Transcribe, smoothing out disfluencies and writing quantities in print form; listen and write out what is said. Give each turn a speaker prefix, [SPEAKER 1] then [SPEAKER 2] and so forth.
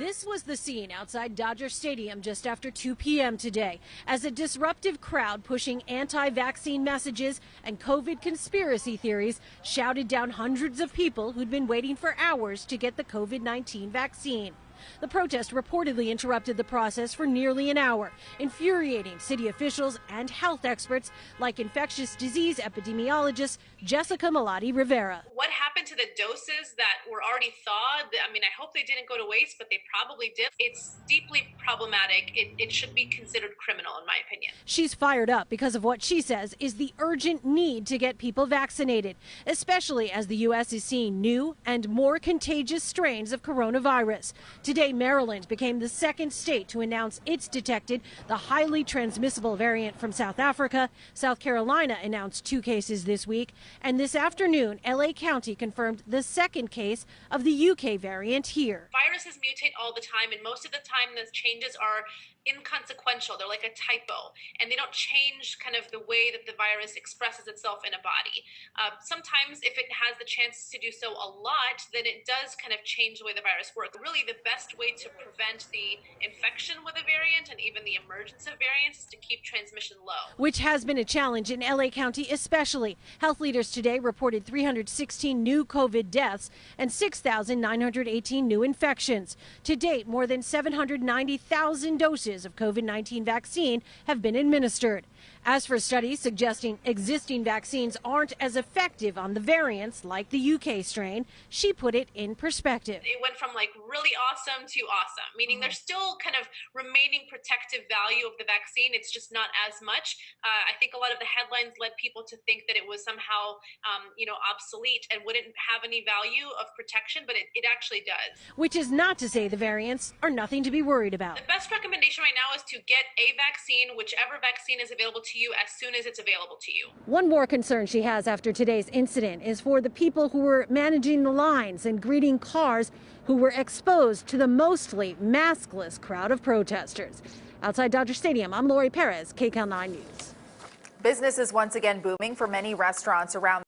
[SPEAKER 1] This was the scene outside Dodger Stadium just after 2 p.m. today, as a disruptive crowd pushing anti-vaccine messages and COVID conspiracy theories shouted down hundreds of people who'd been waiting for hours to get the COVID-19 vaccine. The protest reportedly interrupted the process for nearly an hour, infuriating city officials and health experts like infectious disease epidemiologist Jessica Malati Rivera.
[SPEAKER 2] What happened to the doses that were already thawed? I mean, I hope they didn't go to waste, but they probably did. It's deeply problematic. It should be considered criminal, in my opinion.
[SPEAKER 1] She's fired up because of what she says is the urgent need to get people vaccinated, especially as the U.S. is seeing new and more contagious strains of coronavirus. Today, Maryland became the second state to announce it's detected the highly transmissible variant from South Africa. South Carolina announced 2 cases this week. And this afternoon, L.A. County confirmed the second case of the UK variant here.
[SPEAKER 2] Viruses mutate all the time, and most of the time the changes are inconsequential. They're like a typo, and they don't change kind of the way that the virus expresses itself in a body. Sometimes if it has the chance to do so a lot, then it does kind of change the way the virus works. Really, the best way to prevent the infection with a variant and even the emergence of variants is to keep transmission low.
[SPEAKER 1] Which has been a challenge in L.A. County especially. Health leaders today reported 316 new COVID deaths and 6,918 new infections. To date, more than 790,000 doses of COVID-19 vaccine have been administered. As for studies suggesting existing vaccines aren't as effective on the variants like the UK strain, she put it in perspective.
[SPEAKER 2] It went from like really awesome to awesome, meaning there's still kind of remaining protective value of the vaccine. It's just not as much. I think a lot of the headlines led people to think that it was somehow, obsolete and wouldn't have any value of protection, but it actually does.
[SPEAKER 1] Which is not to say the variants are nothing to be worried about.
[SPEAKER 2] The best recommendation right now is to get a vaccine, whichever vaccine is available to you, as soon as it's available to you.
[SPEAKER 1] One more concern she has after today's incident is for the people who were managing the lines and greeting cars who were exposed to the mostly maskless crowd of protesters. Outside Dodger Stadium, I'm Lori Perez, KCAL 9 News.
[SPEAKER 3] Business is once again booming for many restaurants around